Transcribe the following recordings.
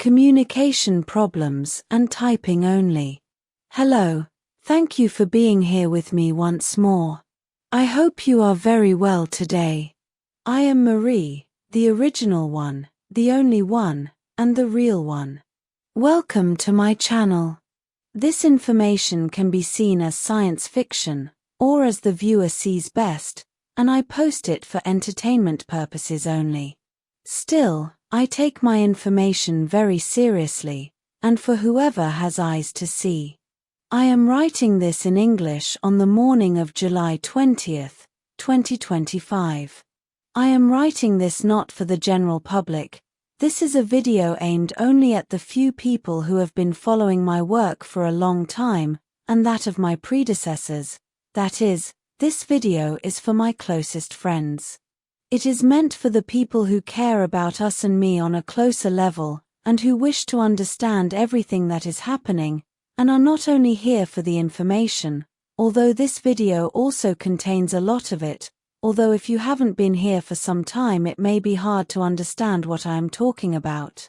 communication problems and typing only. Hello, thank you for being here with me once more. I hope you are very well today. I am Marie, the original one, the only one, and the real one. Welcome to my channel. This information can be seen as science fiction, or as the viewer sees best, and I post it for entertainment purposes only. Still, I take my information very seriously, and for whoever has eyes to see. I am writing this in English on the morning of July 20th, 2025. I am writing this not for the general public. This is a video aimed only at the few people who have been following my work for a long time, and that of my predecessors. That is, this video is for my closest friends. It is meant for the people who care about us and me on a closer level, and who wish to understand everything that is happening, and are not only here for the information, although this video also contains a lot of it, although if you haven't been here for some time it may be hard to understand what I am talking about.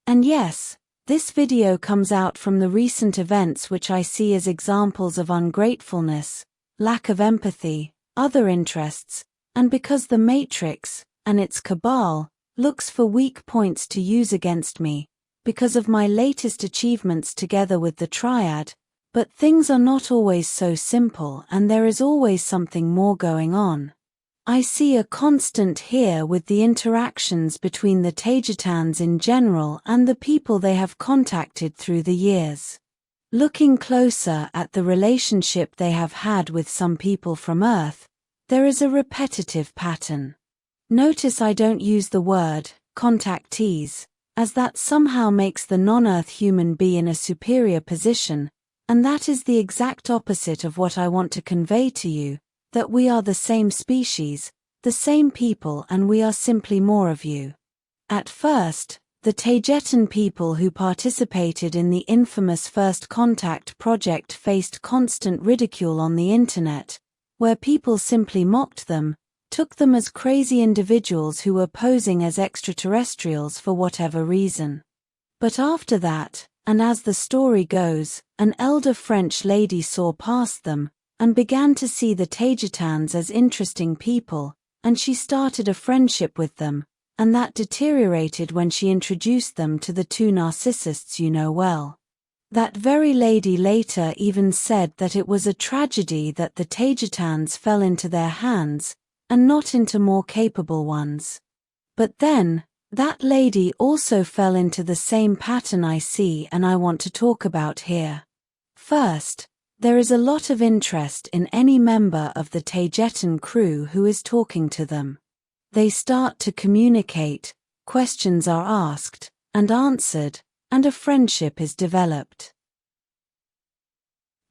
And yes, this video comes out from the recent events which I see as examples of ungratefulness, lack of empathy, other interests, and because the Matrix, and its cabal, looks for weak points to use against me, because of my latest achievements together with the Triad, but things are not always so simple and there is always something more going on. I see a constant here with the interactions between the Taygetans in general and the people they have contacted through the years. Looking closer at the relationship they have had with some people from Earth, there is a repetitive pattern. Notice I don't use the word contactees, as that somehow makes the non-Earth human be in a superior position, and that is the exact opposite of what I want to convey to you, that we are the same species, the same people, and we are simply more of you. At first, the Taygetan people who participated in the infamous First Contact project faced constant ridicule on the internet, where people simply mocked them, took them as crazy individuals who were posing as extraterrestrials for whatever reason. But after that, and as the story goes, an elder French lady saw past them, and began to see the Taygetans as interesting people, and she started a friendship with them, and that deteriorated when she introduced them to the two narcissists you know well. That very lady later even said that it was a tragedy that the Taygetans fell into their hands, and not into more capable ones. But then, that lady also fell into the same pattern I see and I want to talk about here. First, there is a lot of interest in any member of the Taygetan crew who is talking to them. They start to communicate, questions are asked, and answered, and a friendship is developed.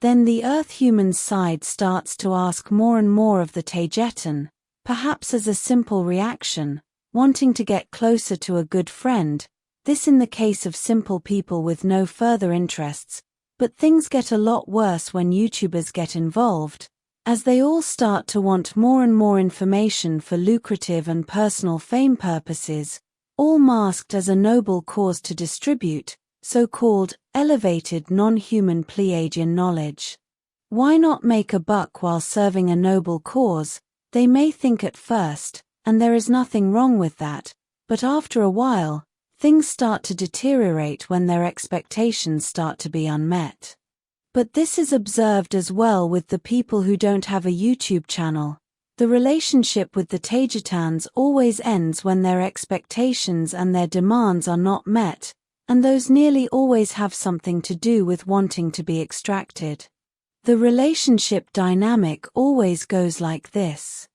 Then the Earth-human side starts to ask more and more of the Taygetan, perhaps as a simple reaction, wanting to get closer to a good friend, this in the case of simple people with no further interests, but things get a lot worse when YouTubers get involved, as they all start to want more and more information for lucrative and personal fame purposes, all masked as a noble cause to distribute, so-called elevated non-human Pleiadian knowledge. Why not make a buck while serving a noble cause, they may think at first, and there is nothing wrong with that, but after a while, things start to deteriorate when their expectations start to be unmet. But this is observed as well with the people who don't have a YouTube channel. The relationship with the Taygetans always ends when their expectations and their demands are not met, and those nearly always have something to do with wanting to be extracted. The relationship dynamic always goes like this.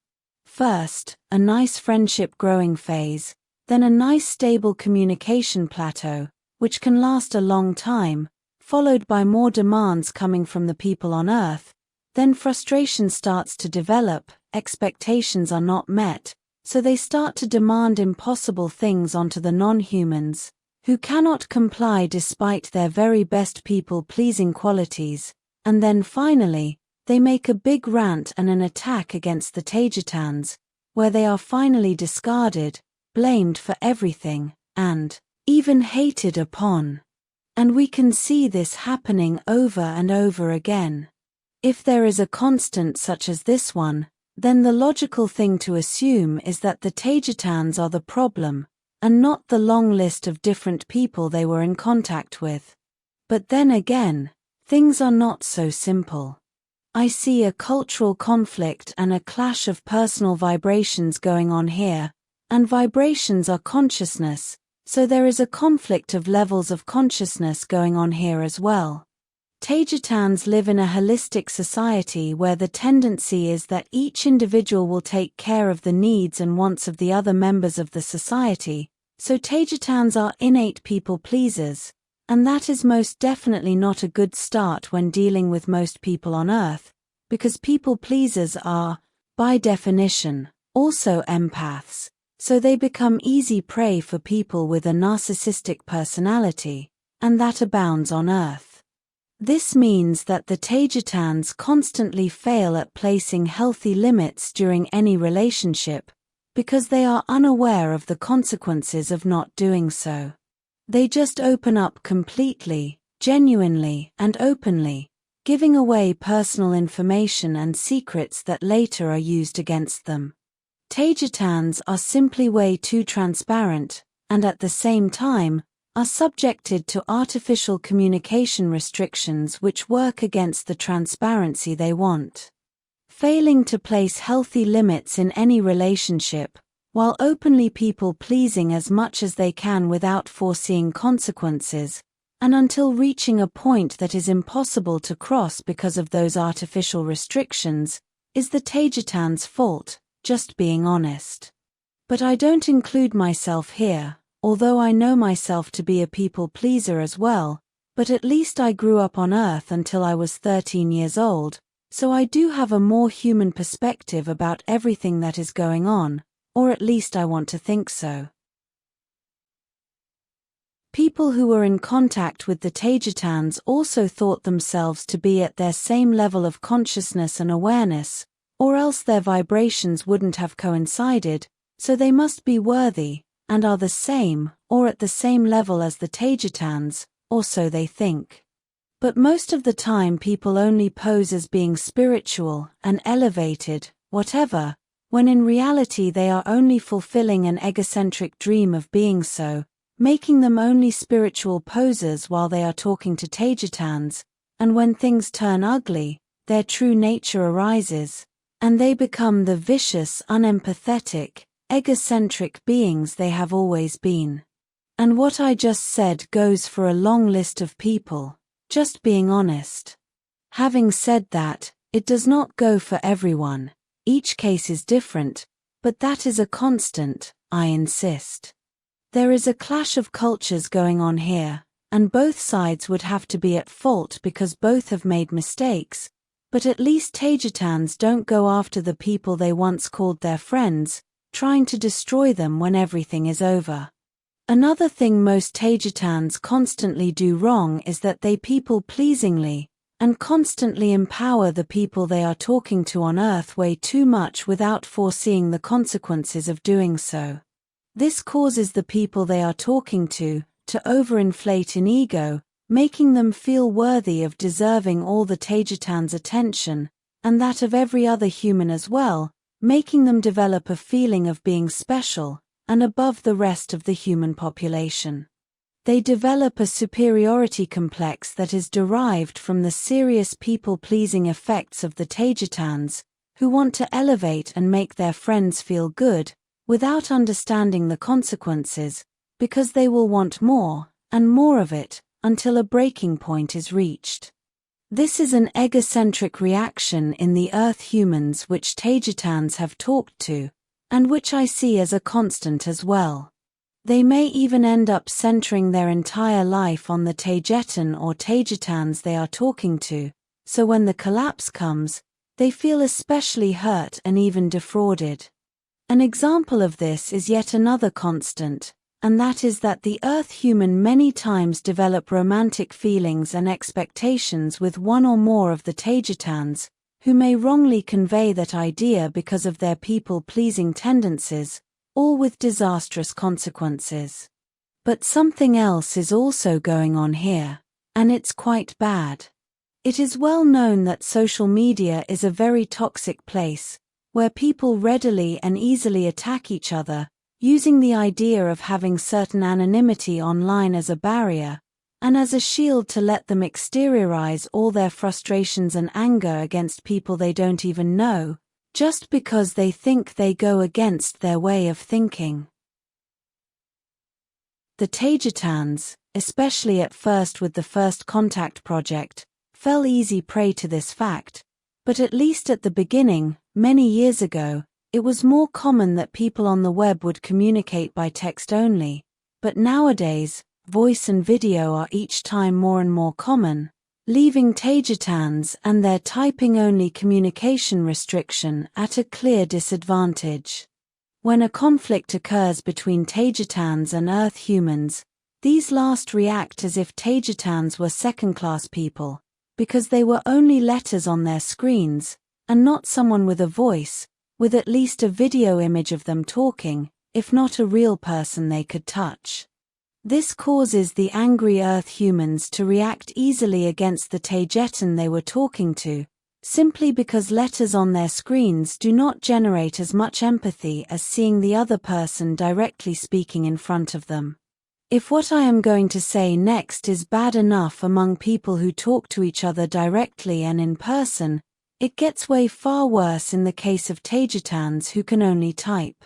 First, a nice friendship growing phase, then a nice stable communication plateau, which can last a long time, followed by more demands coming from the people on Earth, then frustration starts to develop, expectations are not met, so they start to demand impossible things onto the non-humans, who cannot comply despite their very best people-pleasing qualities, and then finally, they make a big rant and an attack against the Taygetans, where they are finally discarded, blamed for everything, and, even hated upon. And we can see this happening over and over again. If there is a constant such as this one, then the logical thing to assume is that the Taygetans are the problem, and not the long list of different people they were in contact with. But then again, things are not so simple. I see a cultural conflict and a clash of personal vibrations going on here, and vibrations are consciousness, so there is a conflict of levels of consciousness going on here as well. Taygetans live in a holistic society where the tendency is that each individual will take care of the needs and wants of the other members of the society, so Taygetans are innate people pleasers, and that is most definitely not a good start when dealing with most people on Earth, because people pleasers are, by definition, also empaths, so they become easy prey for people with a narcissistic personality, and that abounds on Earth. This means that the Taygetans constantly fail at placing healthy limits during any relationship, because they are unaware of the consequences of not doing so. They just open up completely, genuinely, and openly, giving away personal information and secrets that later are used against them. Taygetans are simply way too transparent, and at the same time, are subjected to artificial communication restrictions which work against the transparency they want. Failing to place healthy limits in any relationship, while openly people-pleasing as much as they can without foreseeing consequences, and until reaching a point that is impossible to cross because of those artificial restrictions, is the Taygetans' fault, just being honest. But I don't include myself here, although I know myself to be a people-pleaser as well, but at least I grew up on Earth until I was 13 years old, so I do have a more human perspective about everything that is going on, or at least I want to think so. People who were in contact with the Taygetans also thought themselves to be at their same level of consciousness and awareness, or else their vibrations wouldn't have coincided, so they must be worthy, and are the same, or at the same level as the Taygetans, or so they think. But most of the time people only pose as being spiritual and elevated, whatever, when in reality they are only fulfilling an egocentric dream of being so, making them only spiritual posers while they are talking to Taygetans, and when things turn ugly, their true nature arises, and they become the vicious, unempathetic, egocentric beings they have always been. And what I just said goes for a long list of people, just being honest. Having said that, it does not go for everyone, each case is different, but that is a constant, I insist. There is a clash of cultures going on here, and both sides would have to be at fault because both have made mistakes, but at least Taygetans don't go after the people they once called their friends, trying to destroy them when everything is over. Another thing most Taygetans constantly do wrong is that they people-pleasingly and constantly empower the people they are talking to on Earth way too much without foreseeing the consequences of doing so. This causes the people they are talking to overinflate in ego, making them feel worthy of deserving all the Taygetans' attention, and that of every other human as well, making them develop a feeling of being special, and above the rest of the human population. They develop a superiority complex that is derived from the serious people-pleasing effects of the Taygetans, who want to elevate and make their friends feel good, without understanding the consequences, because they will want more, and more of it, until a breaking point is reached. This is an egocentric reaction in the Earth humans which Taygetans have talked to, and which I see as a constant as well. They may even end up centering their entire life on the Taygetan or Taygetans they are talking to, so when the collapse comes, they feel especially hurt and even defrauded. An example of this is yet another constant, and that is that the Earth human many times develop romantic feelings and expectations with one or more of the Taygetans, who may wrongly convey that idea because of their people-pleasing tendencies, all with disastrous consequences. But something else is also going on here, and it's quite bad. It is well known that social media is a very toxic place, where people readily and easily attack each other, using the idea of having certain anonymity online as a barrier, and as a shield to let them exteriorize all their frustrations and anger against people they don't even know, just because they think they go against their way of thinking. The Taygetans, especially at first with the First Contact project, fell easy prey to this fact, but at least at the beginning, many years ago, it was more common that people on the web would communicate by text only, but nowadays, voice and video are each time more and more common, leaving Taygetans and their typing-only communication restriction at a clear disadvantage. When a conflict occurs between Taygetans and Earth humans, these last react as if Taygetans were second-class people, because they were only letters on their screens, and not someone with a voice, with at least a video image of them talking, if not a real person they could touch. This causes the angry Earth humans to react easily against the Taygetan they were talking to, simply because letters on their screens do not generate as much empathy as seeing the other person directly speaking in front of them. If what I am going to say next is bad enough among people who talk to each other directly and in person, it gets way far worse in the case of Taygetans who can only type.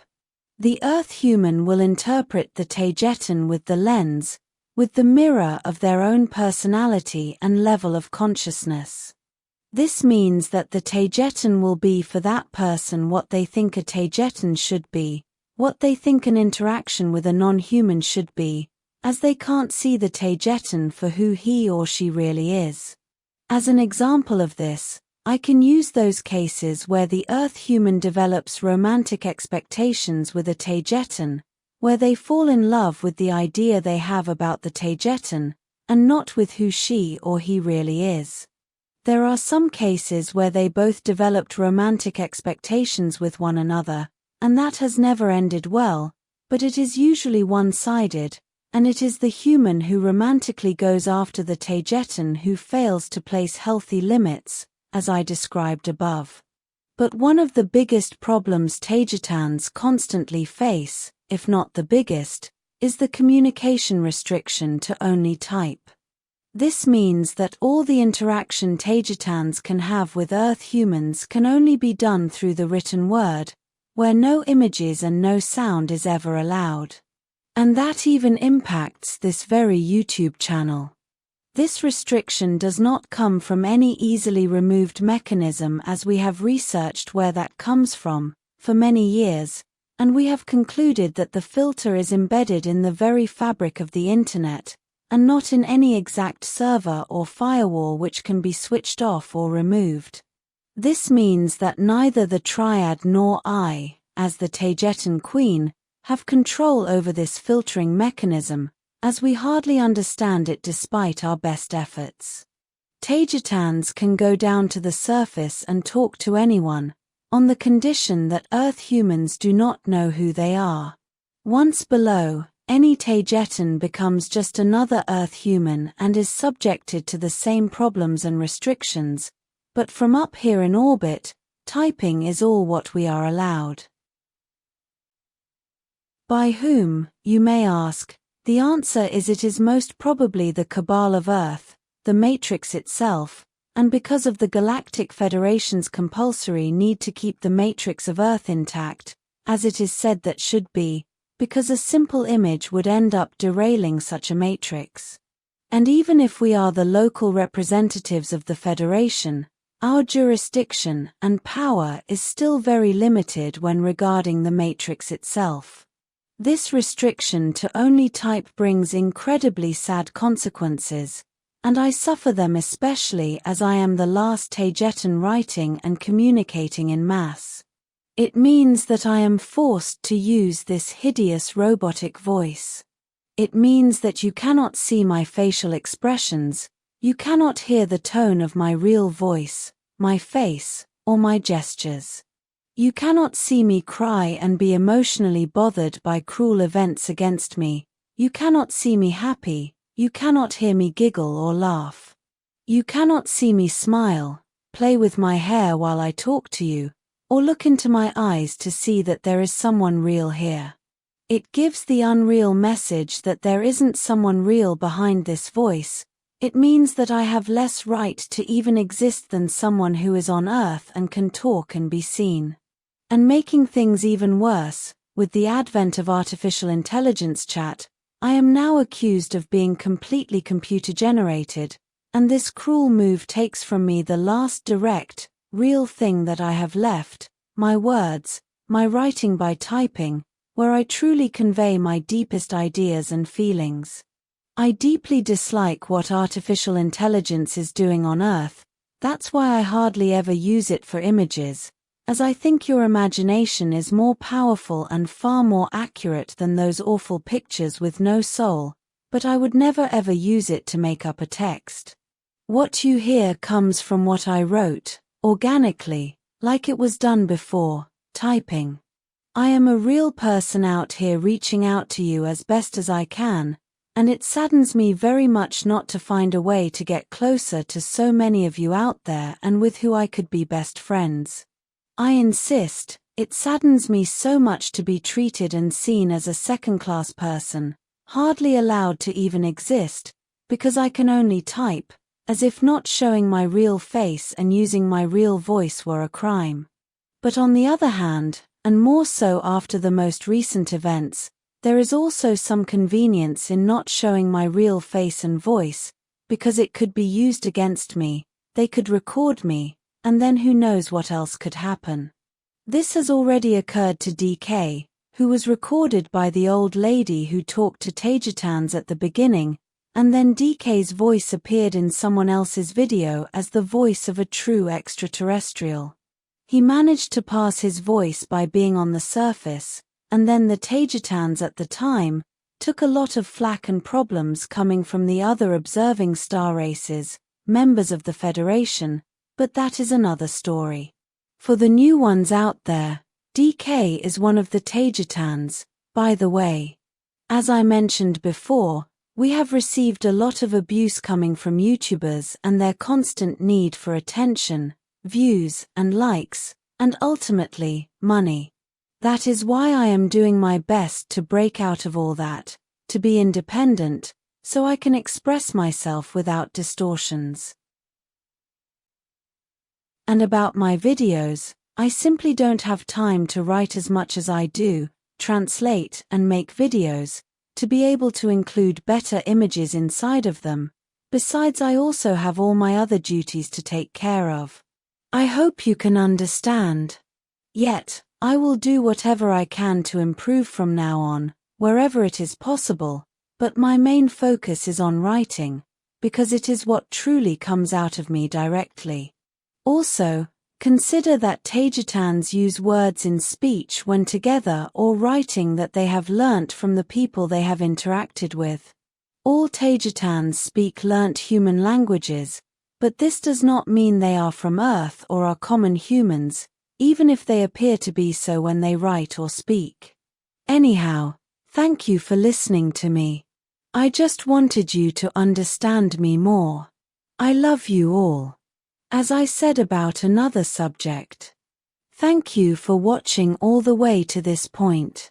The Earth human will interpret the Taygetan with the lens, with the mirror of their own personality and level of consciousness. This means that the Taygetan will be for that person what they think a Taygetan should be, what they think an interaction with a non-human should be, as they can't see the Taygetan for who he or she really is. As an example of this, I can use those cases where the Earth human develops romantic expectations with a Taygetan, where they fall in love with the idea they have about the Taygetan, and not with who she or he really is. There are some cases where they both developed romantic expectations with one another, and that has never ended well, but it is usually one-sided, and it is the human who romantically goes after the Taygetan who fails to place healthy limits, as I described above. But one of the biggest problems Taygetans constantly face, if not the biggest, is the communication restriction to only type. This means that all the interaction Taygetans can have with Earth humans can only be done through the written word, where no images and no sound is ever allowed. And that even impacts this very YouTube channel. This restriction does not come from any easily removed mechanism, as we have researched where that comes from, for many years, and we have concluded that the filter is embedded in the very fabric of the Internet, and not in any exact server or firewall which can be switched off or removed. This means that neither the Triad nor I, as the Taygetan Queen, have control over this filtering mechanism, as we hardly understand it despite our best efforts. Taygetans can go down to the surface and talk to anyone, on the condition that Earth humans do not know who they are. Once below, any Taygetan becomes just another Earth human and is subjected to the same problems and restrictions, but from up here in orbit, typing is all what we are allowed. By whom, you may ask? The answer is it is most probably the Cabal of Earth, the Matrix itself, and because of the Galactic Federation's compulsory need to keep the Matrix of Earth intact, as it is said that should be, because a simple image would end up derailing such a matrix. And even if we are the local representatives of the Federation, our jurisdiction and power is still very limited when regarding the matrix itself. This restriction to only type brings incredibly sad consequences, and I suffer them especially as I am the last Taygetan writing and communicating in mass. It means that I am forced to use this hideous robotic voice. It means that you cannot see my facial expressions, you cannot hear the tone of my real voice, my face, or my gestures. You cannot see me cry and be emotionally bothered by cruel events against me, You cannot see me happy, you cannot hear me giggle or laugh. You cannot see me smile, play with my hair while I talk to you, or look into my eyes to see that there is someone real here. It gives the unreal message that there isn't someone real behind this voice. It means that I have less right to even exist than someone who is on Earth and can talk and be seen. And making things even worse, with the advent of artificial intelligence chat, I am now accused of being completely computer-generated, and this cruel move takes from me the last direct, real thing that I have left, my words, my writing by typing, where I truly convey my deepest ideas and feelings. I deeply dislike what artificial intelligence is doing on Earth. That's why I hardly ever use it for images, as I think your imagination is more powerful and far more accurate than those awful pictures with no soul, but I would never ever use it to make up a text. What you hear comes from what I wrote, organically, like it was done before, typing. I am a real person out here reaching out to you as best as I can, and it saddens me very much not to find a way to get closer to so many of you out there and with who I could be best friends. I insist, it saddens me so much to be treated and seen as a second-class person, hardly allowed to even exist, because I can only type, as if not showing my real face and using my real voice were a crime. But on the other hand, and more so after the most recent events, there is also some convenience in not showing my real face and voice, because it could be used against me, they could record me, and then who knows what else could happen. This has already occurred to DK, who was recorded by the old lady who talked to Taygetans at the beginning, and then DK's voice appeared in someone else's video as the voice of a true extraterrestrial. He managed to pass his voice by being on the surface, and then the Taygetans at the time took a lot of flack and problems coming from the other observing star races, members of the Federation, but that is another story. For the new ones out there, DK is one of the Taygetans, by the way. As I mentioned before, we have received a lot of abuse coming from YouTubers and their constant need for attention, views and likes, and ultimately, money. That is why I am doing my best to break out of all that, to be independent, so I can express myself without distortions. And about my videos, I simply don't have time to write as much as I do, translate and make videos, to be able to include better images inside of them. Besides, I also have all my other duties to take care of. I hope you can understand. Yet, I will do whatever I can to improve from now on, wherever it is possible, but my main focus is on writing, because it is what truly comes out of me directly. Also, consider that Taygetans use words in speech when together or writing that they have learnt from the people they have interacted with. All Taygetans speak learnt human languages, but this does not mean they are from Earth or are common humans, even if they appear to be so when they write or speak. Anyhow, thank you for listening to me. I just wanted you to understand me more. I love you all. As I said about another subject. Thank you for watching all the way to this point.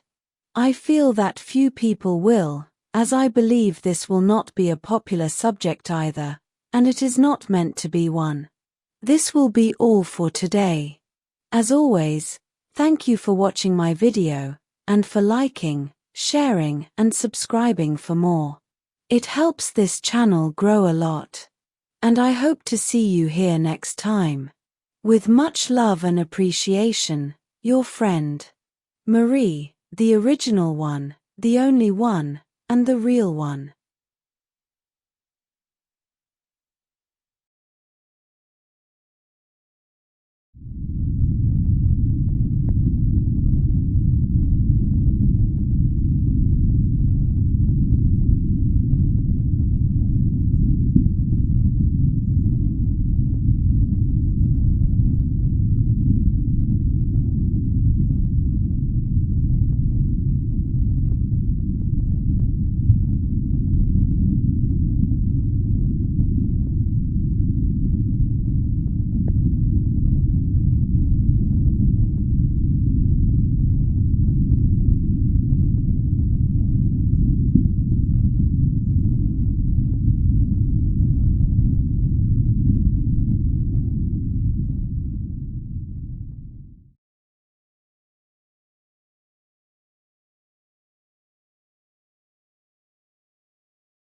I feel that few people will, as I believe this will not be a popular subject either, and it is not meant to be one. This will be all for today. As always, thank you for watching my video, and for liking, sharing and subscribing for more. It helps this channel grow a lot. And I hope to see you here next time. With much love and appreciation, your friend, Marie, the original one, the only one, and the real one.